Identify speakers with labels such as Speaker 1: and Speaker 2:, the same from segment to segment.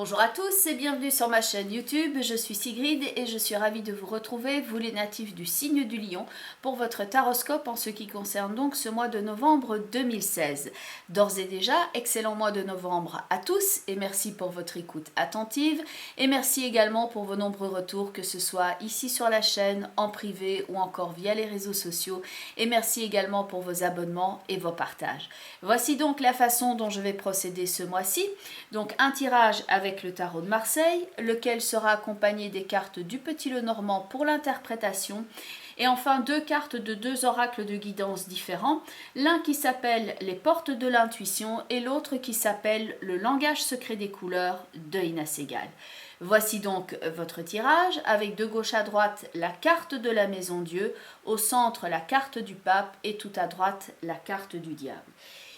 Speaker 1: Bonjour à tous et bienvenue sur ma chaîne YouTube, je suis Sigrid et je suis ravie de vous retrouver, vous les natifs du signe du lion, pour votre taroscope en ce qui concerne donc ce mois de novembre 2016. D'ores et déjà, excellent mois de novembre à tous et merci pour votre écoute attentive et merci également pour vos nombreux retours, que ce soit ici sur la chaîne, en privé ou encore via les réseaux sociaux, et merci également pour vos abonnements et vos partages. Voici donc la façon dont je vais procéder ce mois-ci. Donc un tirage avec le tarot de Marseille, lequel sera accompagné des cartes du Petit Lenormand pour l'interprétation, et enfin deux cartes de deux oracles de guidance différents, l'un qui s'appelle les portes de l'intuition et l'autre qui s'appelle le langage secret des couleurs de Ina Segal. Voici donc votre tirage avec de gauche à droite la carte de la Maison Dieu, au centre la carte du pape et tout à droite la carte du diable.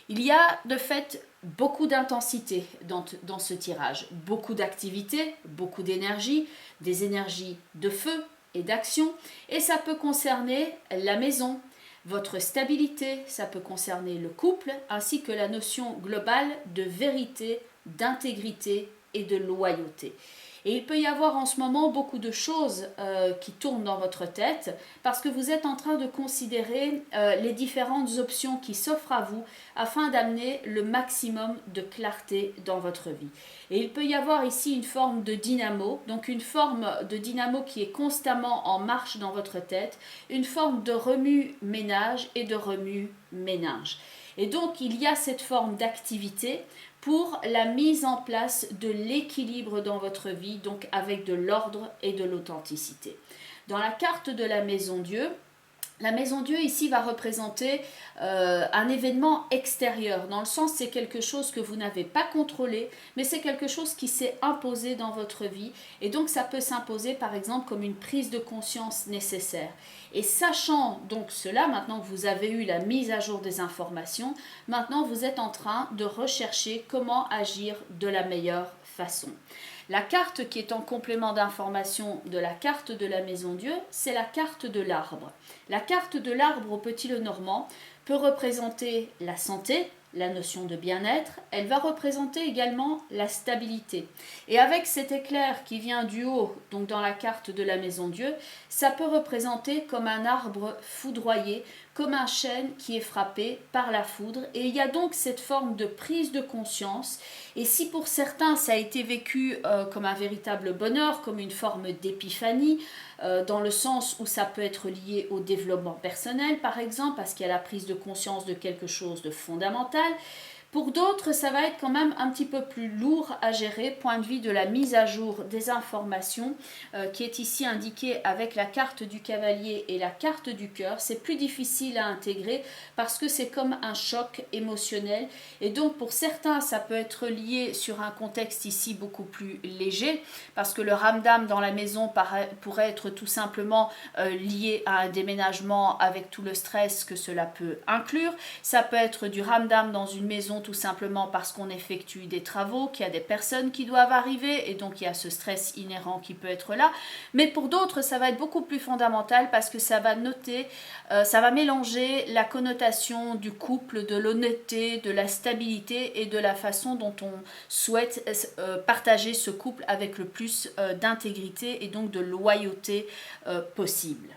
Speaker 1: Il y a de fait beaucoup d'intensité dans ce tirage, beaucoup d'activité, beaucoup d'énergie, des énergies de feu et d'action, et ça peut concerner la maison, votre stabilité, ça peut concerner le couple, ainsi que la notion globale de vérité, d'intégrité et de loyauté. Et il peut y avoir en ce moment beaucoup de choses qui tournent dans votre tête parce que vous êtes en train de considérer les différentes options qui s'offrent à vous afin d'amener le maximum de clarté dans votre vie. Et il peut y avoir ici une forme de dynamo, donc une forme de dynamo qui est constamment en marche dans votre tête, une forme de remue-ménage et de remue-ménage. Et donc il y a cette forme d'activité pour la mise en place de l'équilibre dans votre vie, donc avec de l'ordre et de l'authenticité. Dans la carte de la Maison Dieu, la Maison Dieu ici va représenter un événement extérieur, dans le sens c'est quelque chose que vous n'avez pas contrôlé, mais c'est quelque chose qui s'est imposé dans votre vie, et donc ça peut s'imposer par exemple comme une prise de conscience nécessaire. Et sachant donc cela, maintenant que vous avez eu la mise à jour des informations, maintenant vous êtes en train de rechercher comment agir de la meilleure façon. La carte qui est en complément d'information de la carte de la Maison Dieu, c'est la carte de l'arbre. La carte de l'arbre au Petit Lenormand peut représenter la santé, la notion de bien-être, elle va représenter également la stabilité. Et avec cet éclair qui vient du haut, donc dans la carte de la Maison Dieu, ça peut représenter comme un arbre foudroyé, comme un chêne qui est frappé par la foudre. Et il y a donc cette forme de prise de conscience. Et si pour certains ça a été vécu comme un véritable bonheur, comme une forme d'épiphanie, dans le sens où ça peut être lié au développement personnel par exemple, parce qu'il y a la prise de conscience de quelque chose de fondamental. Pour d'autres, ça va être quand même un petit peu plus lourd à gérer, point de vue de la mise à jour des informations, qui est ici indiquée avec la carte du cavalier et la carte du cœur. C'est plus difficile à intégrer parce que c'est comme un choc émotionnel. Et donc pour certains, ça peut être lié sur un contexte ici beaucoup plus léger, parce que le ramdam dans la maison pourrait être tout simplement lié à un déménagement avec tout le stress que cela peut inclure. Ça peut être du ramdam dans une maison tout simplement parce qu'on effectue des travaux, qu'il y a des personnes qui doivent arriver et donc il y a ce stress inhérent qui peut être là. Mais pour d'autres, ça va être beaucoup plus fondamental parce que ça va ça va mélanger la connotation du couple, de l'honnêteté, de la stabilité et de la façon dont on souhaite partager ce couple avec le plus d'intégrité et donc de loyauté possible.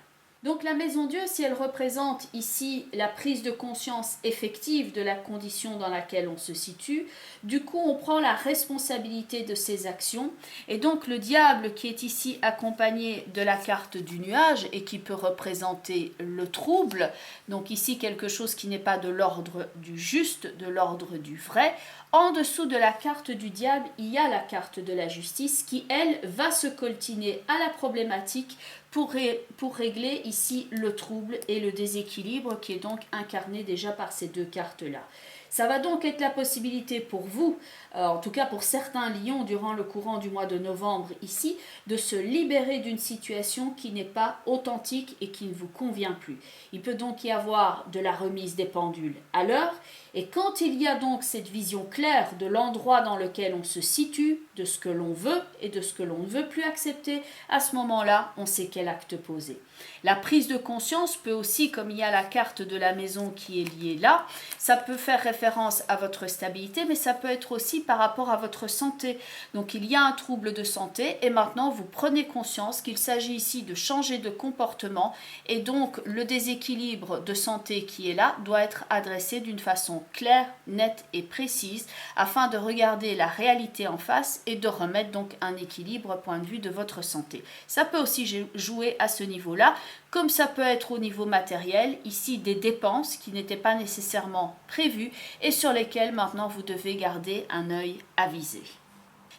Speaker 1: Donc la Maison Dieu, si elle représente ici la prise de conscience effective de la condition dans laquelle on se situe, du coup on prend la responsabilité de ses actions, et donc le diable qui est ici accompagné de la carte du nuage et qui peut représenter le trouble, donc ici quelque chose qui n'est pas de l'ordre du juste, de l'ordre du vrai. En dessous de la carte du diable, il y a la carte de la justice qui, elle, va se coltiner à la problématique pour régler ici le trouble et le déséquilibre qui est donc incarné déjà par ces deux cartes-là. Ça va donc être la possibilité pour vous, en tout cas pour certains lions durant le courant du mois de novembre ici, de se libérer d'une situation qui n'est pas authentique et qui ne vous convient plus. Il peut donc y avoir de la remise des pendules à l'heure, et quand il y a donc cette vision claire de l'endroit dans lequel on se situe, de ce que l'on veut et de ce que l'on ne veut plus accepter, à ce moment-là, on sait quel acte poser. La prise de conscience peut aussi, comme il y a la carte de la maison qui est liée là, ça peut faire référence référence à votre stabilité, mais ça peut être aussi par rapport à votre santé. Donc il y a un trouble de santé et maintenant vous prenez conscience qu'il s'agit ici de changer de comportement et donc le déséquilibre de santé qui est là doit être adressé d'une façon claire, nette et précise afin de regarder la réalité en face et de remettre donc un équilibre au point de vue de votre santé. Ça peut aussi jouer à ce niveau-là, comme ça peut être au niveau matériel, ici des dépenses qui n'étaient pas nécessairement prévues et sur lesquelles maintenant vous devez garder un œil avisé.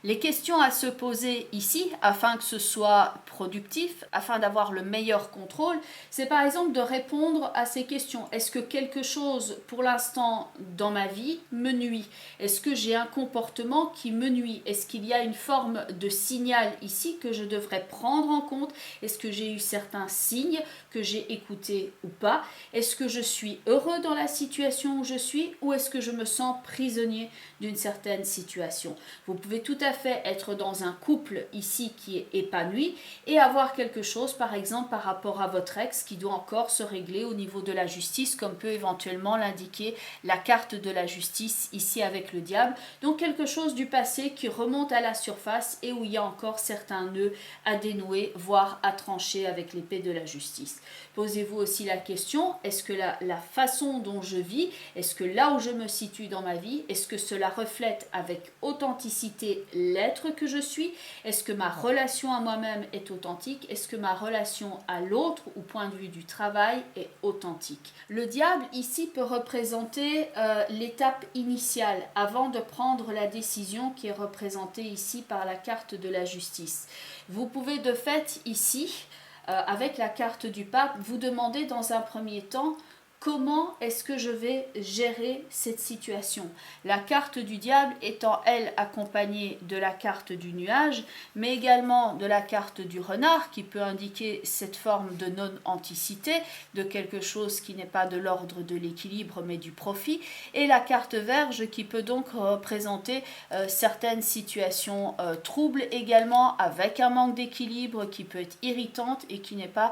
Speaker 1: Les questions à se poser ici, afin que ce soit productif, afin d'avoir le meilleur contrôle, c'est par exemple de répondre à ces questions. Est-ce que quelque chose, pour l'instant, dans ma vie, me nuit? Est-ce que j'ai un comportement qui me nuit? Est-ce qu'il y a une forme de signal ici que je devrais prendre en compte? Est-ce que j'ai eu certains signes que j'ai écoutés ou pas? Est-ce que je suis heureux dans la situation où je suis ou est-ce que je me sens prisonnier d'une certaine situation? Vous pouvez tout à fait être dans un couple ici qui est épanoui et avoir quelque chose par exemple par rapport à votre ex qui doit encore se régler au niveau de la justice, comme peut éventuellement l'indiquer la carte de la justice ici avec le diable. Donc quelque chose du passé qui remonte à la surface et où il y a encore certains nœuds à dénouer, voire à trancher avec l'épée de la justice. Posez-vous aussi la question, est-ce que la façon dont je vis, est-ce que là où je me situe dans ma vie, est-ce que cela reflète avec authenticité l'être que je suis? Est-ce que ma relation à moi-même est authentique? Est-ce que ma relation à l'autre, au point de vue du travail, est authentique? Le diable ici peut représenter l'étape initiale avant de prendre la décision qui est représentée ici par la carte de la justice. Vous pouvez de fait ici, avec la carte du pape, vous demander dans un premier temps comment est-ce que je vais gérer cette situation. La carte du diable étant, elle, accompagnée de la carte du nuage, mais également de la carte du renard, qui peut indiquer cette forme de non-anticité, de quelque chose qui n'est pas de l'ordre de l'équilibre, mais du profit, et la carte verge, qui peut donc représenter certaines situations troubles, également avec un manque d'équilibre, qui peut être irritante, et qui n'est pas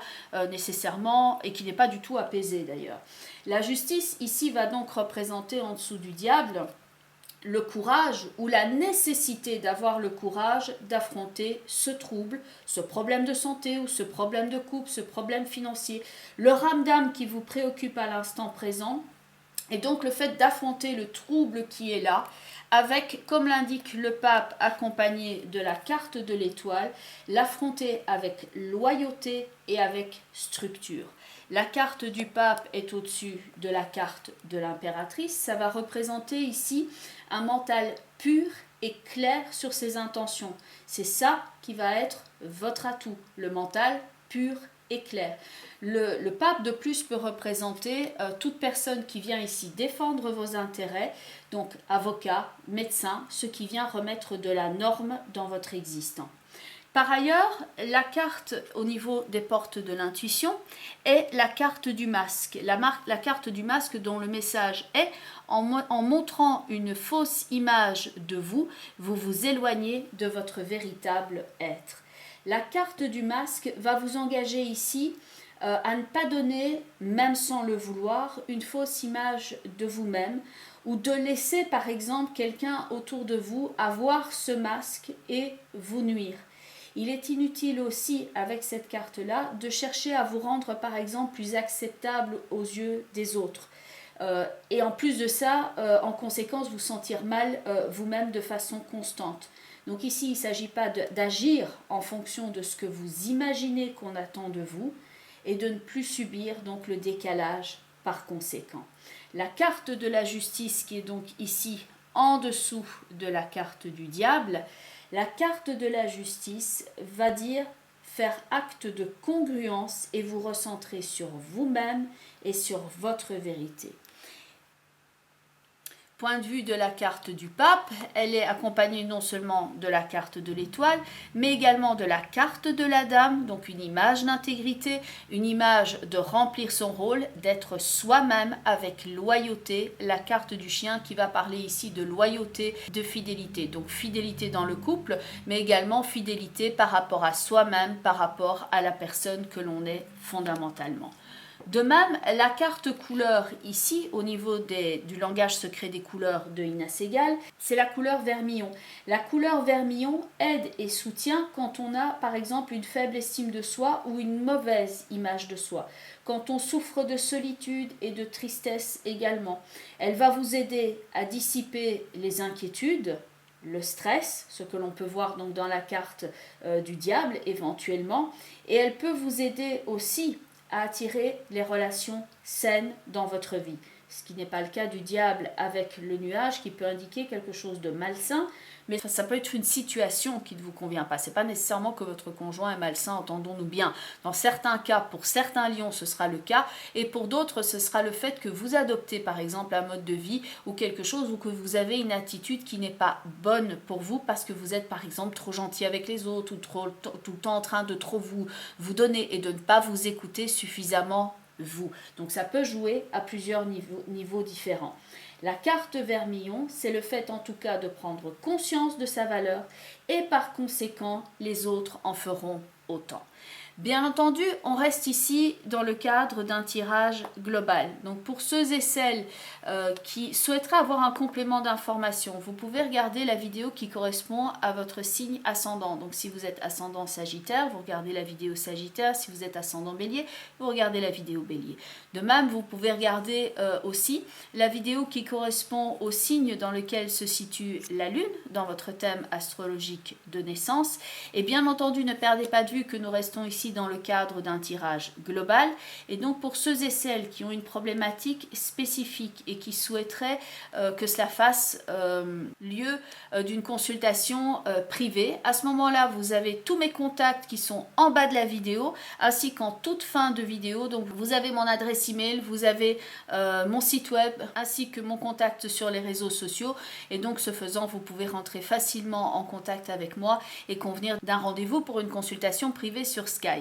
Speaker 1: nécessairement, et qui n'est pas du tout apaisée d'ailleurs. La justice ici va donc représenter en dessous du diable le courage ou la nécessité d'avoir le courage d'affronter ce trouble, ce problème de santé ou ce problème de couple, ce problème financier, le ramdam qui vous préoccupe à l'instant présent. Et donc le fait d'affronter le trouble qui est là, avec, comme l'indique le pape, accompagné de la carte de l'étoile, l'affronter avec loyauté et avec structure. La carte du pape est au-dessus de la carte de l'impératrice. Ça va représenter ici un mental pur et clair sur ses intentions. C'est ça qui va être votre atout, le mental pur et clair. Le pape de plus peut représenter toute personne qui vient ici défendre vos intérêts, donc avocat, médecin, ce qui vient remettre de la norme dans votre existence. Par ailleurs, la carte au niveau des portes de l'intuition est la carte du masque. La carte du masque dont le message est en montrant une fausse image de vous, vous vous éloignez de votre véritable être. La carte du masque va vous engager ici à ne pas donner, même sans le vouloir, une fausse image de vous-même ou de laisser par exemple quelqu'un autour de vous avoir ce masque et vous nuire. Il est inutile aussi, avec cette carte-là, de chercher à vous rendre, par exemple, plus acceptable aux yeux des autres. Et en plus de ça, en conséquence, vous sentir mal vous-même de façon constante. Donc ici, il ne s'agit pas d'agir en fonction de ce que vous imaginez qu'on attend de vous et de ne plus subir donc le décalage par conséquent. La carte de la justice qui est donc ici en dessous de la carte du diable, la carte de la justice va dire faire acte de congruence et vous recentrer sur vous-même et sur votre vérité. Point de vue de la carte du pape, elle est accompagnée non seulement de la carte de l'étoile, mais également de la carte de la dame, donc une image d'intégrité, une image de remplir son rôle, d'être soi-même avec loyauté, la carte du chien qui va parler ici de loyauté, de fidélité, donc fidélité dans le couple, mais également fidélité par rapport à soi-même, par rapport à la personne que l'on est fondamentalement. De même, la carte couleur ici, au niveau du langage secret des couleurs de Ina Segal, c'est la couleur vermillon. La couleur vermillon aide et soutient quand on a par exemple une faible estime de soi ou une mauvaise image de soi. Quand on souffre de solitude et de tristesse également. Elle va vous aider à dissiper les inquiétudes, le stress, ce que l'on peut voir donc dans la carte du diable éventuellement, et elle peut vous aider aussi à attirer les relations saines dans votre vie. Ce qui n'est pas le cas du diable avec le nuage qui peut indiquer quelque chose de malsain, mais ça peut être une situation qui ne vous convient pas. Ce n'est pas nécessairement que votre conjoint est malsain, entendons-nous bien. Dans certains cas, pour certains lions, ce sera le cas, et pour d'autres, ce sera le fait que vous adoptez par exemple un mode de vie ou quelque chose, ou que vous avez une attitude qui n'est pas bonne pour vous parce que vous êtes par exemple trop gentil avec les autres ou tout le temps en train de trop vous donner et de ne pas vous écouter suffisamment vous. Donc ça peut jouer à plusieurs niveaux différents. La carte vermillon, c'est le fait en tout cas de prendre conscience de sa valeur et par conséquent, les autres en feront autant. Bien entendu, on reste ici dans le cadre d'un tirage global. Donc pour ceux et celles qui souhaiteraient avoir un complément d'information, vous pouvez regarder la vidéo qui correspond à votre signe ascendant. Donc si vous êtes ascendant Sagittaire, vous regardez la vidéo Sagittaire. Si vous êtes ascendant Bélier, vous regardez la vidéo Bélier. De même, vous pouvez regarder aussi la vidéo qui correspond au signe dans lequel se situe la Lune, dans votre thème astrologique de naissance. Et bien entendu, ne perdez pas de vue que nous restons ici dans le cadre d'un tirage global, et donc pour ceux et celles qui ont une problématique spécifique et qui souhaiteraient que cela fasse lieu d'une consultation privée, à ce moment-là vous avez tous mes contacts qui sont en bas de la vidéo, ainsi qu'en toute fin de vidéo. Donc vous avez mon adresse email, vous avez mon site web ainsi que mon contact sur les réseaux sociaux, et donc ce faisant vous pouvez rentrer facilement en contact avec moi et convenir d'un rendez-vous pour une consultation privée sur Skype.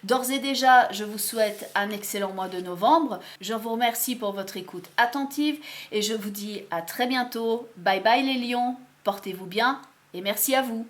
Speaker 1: D'ores et déjà, je vous souhaite un excellent mois de novembre. Je vous remercie pour votre écoute attentive et je vous dis à très bientôt. Bye bye les lions, portez-vous bien et merci à vous.